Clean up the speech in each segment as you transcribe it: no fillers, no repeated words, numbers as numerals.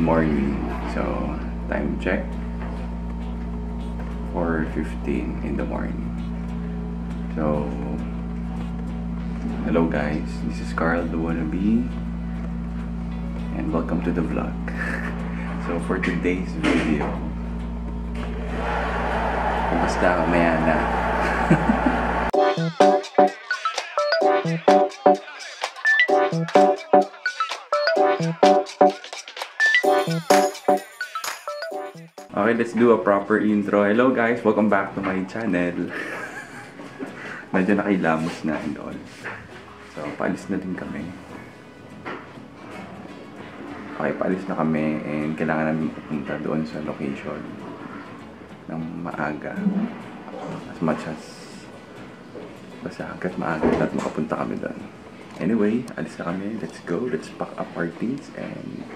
morning. So, time check. 4:15 in the morning. So, hello guys. This is Carl the Wannabe. And welcome to the vlog. So, for today's video, basta maya na. Okay, let's do a proper intro. Hello guys, welcome back to my channel. Medyo nakilamos na and all. So, paalis na din kami. Okay, paalis na kami and kailangan namin pupunta doon sa location ng maaga. As much as basta hanggat maaga at makapunta kami doon. Anyway, alis na kami. Let's go. Let's pack up our things and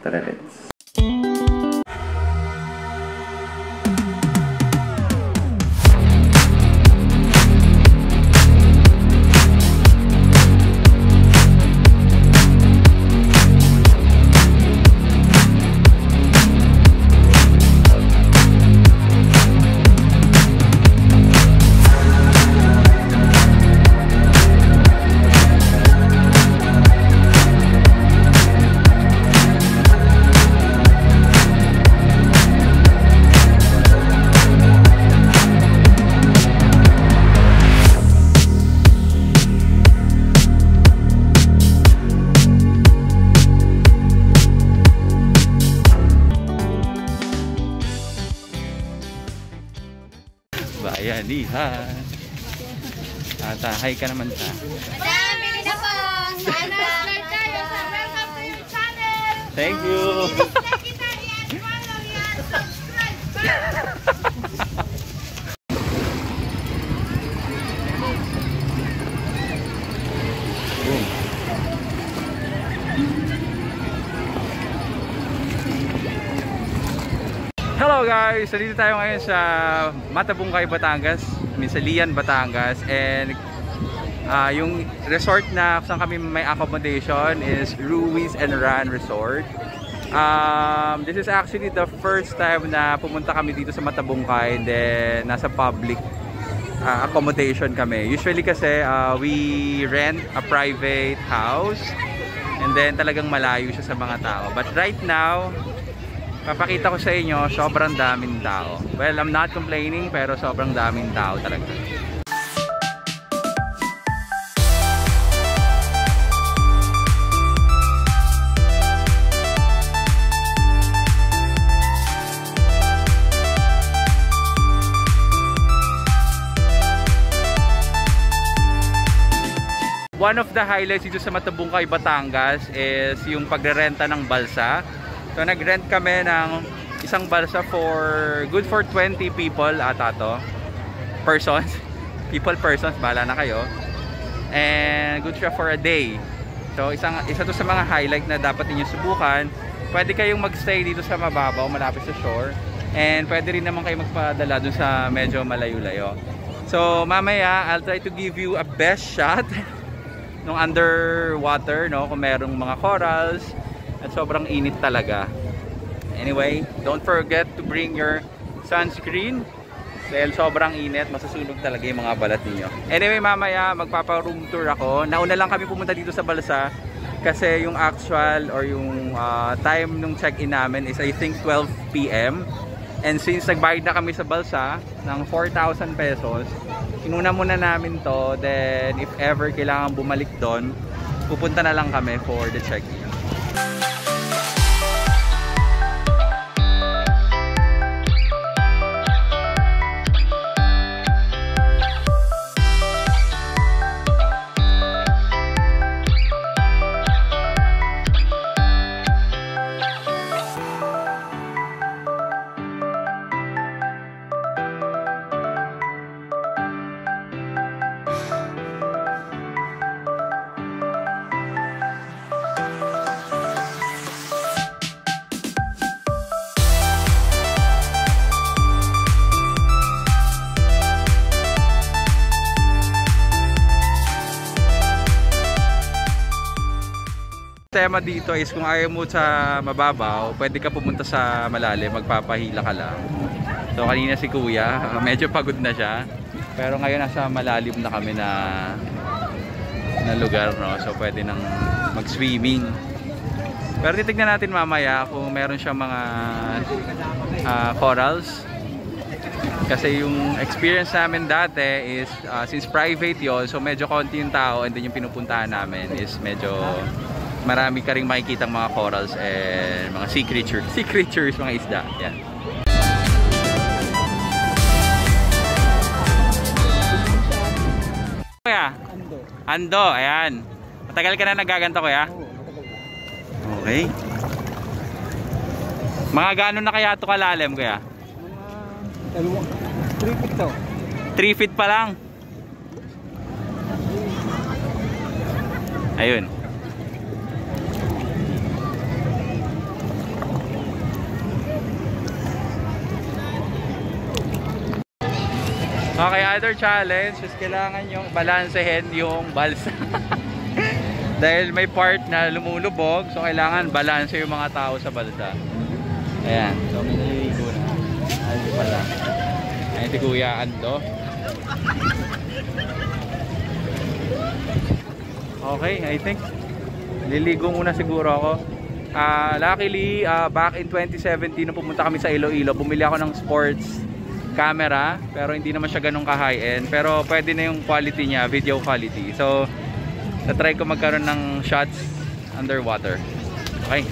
tara, let's. Bayanihan. Hi ka naman sa. Madam, bili na po. Sana subscribe tayo sa Welcome to your channel. Thank you. Like kita yan, follow yan, subscribe. Hello guys! So dito tayo ngayon sa Matabungkay, Batangas. Sa Lian, Batangas. And yung resort na saan kami may accommodation is Ruiz and Ran Resort. This is actually the first time na pumunta kami dito sa Matabungkay. Then nasa public accommodation kami. Usually kasi we rent a private house. And then talagang malayo siya sa mga tao. But right now, papakita ko sa inyo, sobrang daming tao. Well, I'm not complaining, pero sobrang daming tao talaga. One of the highlights dito sa Matabungkay, Batangas is yung pagrerenta ng balsa. So nag-rent kami ng isang balsa good for 20 people ata to. Persons. Persons, bahala na kayo. And good siya for a day. So isa to sa mga highlight na dapat niyo subukan. Pwede kayong magstay dito sa mababaw, malapit sa shore. And pwede rin naman kayo magpadala dun sa medyo malayo-layo. So mamaya, I'll try to give you a best shot nung underwater, no? Kung merong mga corals. At sobrang init talaga. Anyway, don't forget to bring your sunscreen dahil sobrang init, masusunog talaga yung mga balat niyo. Anyway, mamaya magpapa-room tour ako. Nauna lang kami pumunta dito sa balsa kasi yung actual or yung time nung check-in namin is I think 12 PM. And since nagbayad na kami sa balsa ng 4,000 pesos, inuna muna namin to. Then if ever kailangan bumalik doon, pupunta na lang kami for the check-in. problema dito is kung ayaw mo sa mababaw, pwede ka pumunta sa malalim, magpapahila ka lang. So kanina si Kuya, medyo pagod na siya. Pero ngayon nasa malalim na kami na lugar, no? So pwede nang mag-swimming. Pero titignan natin mamaya kung meron siyang mga corals. Kasi yung experience namin dati is since private yon, so medyo konti yung tao, and then yung pinupuntahan namin is medyo marami ka ring makikitang mga corals and mga sea creatures, mga isda. Yan. Kuya? Ando, ayan. Matagal ka na nagaganto, Kuya? Okay. Mga gano'n na kaya ito kalalim, Kuya? 3 feet to. 3 feet pa lang. Ayun. Okay, other challenge is kailangan yung balansehin yung balsa. Dahil may part na lumulubog, so kailangan balanse yung mga tao sa balsa. Ayan, so may naliligo na. Ayun pala. Ayun si Kuya Ando. Okay, I think liligo muna siguro ako. Luckily, back in 2017 nung pumunta kami sa Iloilo, bumili ako ng sports camera, pero hindi naman siya ganun ka-high-end, pero pwede na yung quality niya, video quality. So, try ko magkaroon ng shots underwater. Okay.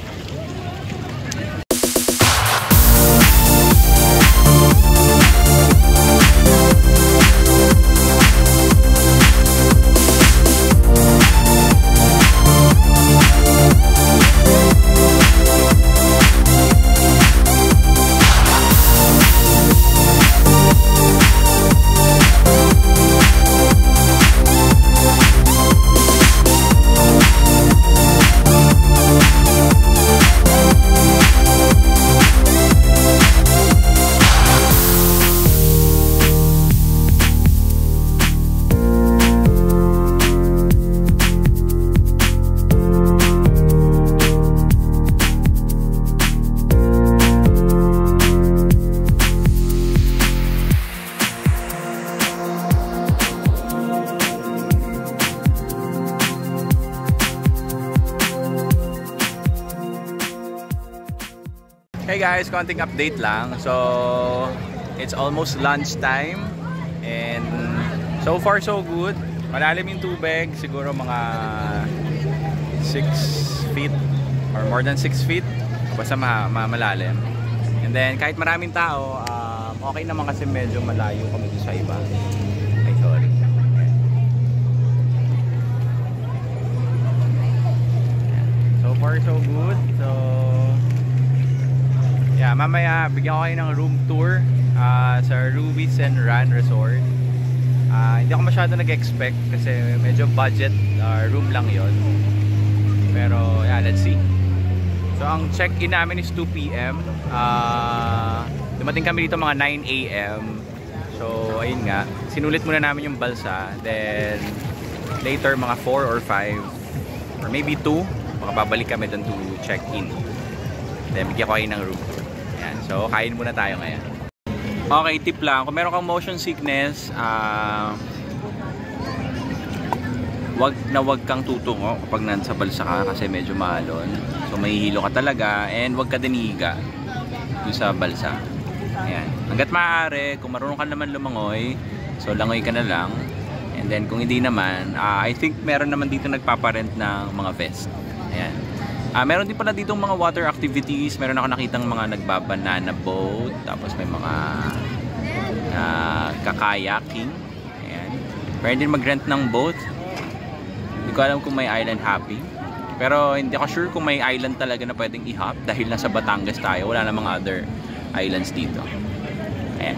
Hey guys, konting update lang. So, it's almost lunch time and so far so good. Malalim yung tubig, siguro mga 6 feet or more than 6 feet. Basta malalim. And then kahit maraming tao, okay naman kasi medyo malayo kami sa iba. Ay, sorry. So far so good. So yeah, mamaya bigyan ko kayo ng room tour sa Ruiz and Ran Resort. Hindi ako masyado nag-expect kasi medyo budget room lang yon. Pero yeah, let's see. So ang check-in namin is 2 PM. Dumating kami dito mga 9 AM. So ayun nga, sinulit muna namin yung balsa. Then later mga 4 or 5 or maybe 2, makababalik kami dun to check-in. Then bigyan ko kayo ng room tour. Ayan, so kain muna tayo ngayon. Okay, tip lang, kung meron kang motion sickness, wag kang tutungo kapag nasa balsa ka kasi medyo maalon. So mahihilo ka talaga and wag ka dinihiga doon sa balsa. Ayan. Hanggat maaari, kung marunong ka naman lumangoy, so langoy ka na lang. And then kung hindi naman, I think meron naman dito nagpaparent ng mga vest. Ayan. Meron din pala ditong mga water activities. Meron ako nakitang mga nagbabanana boat. Tapos may mga kakayaking. Ayan. Pwede din mag-rent ng boat. Hindi ko alam kung may island hopping. Pero hindi ako sure kung may island talaga na pwedeng i-hop. Dahil nasa Batangas tayo. Wala namang other islands dito. Ayan.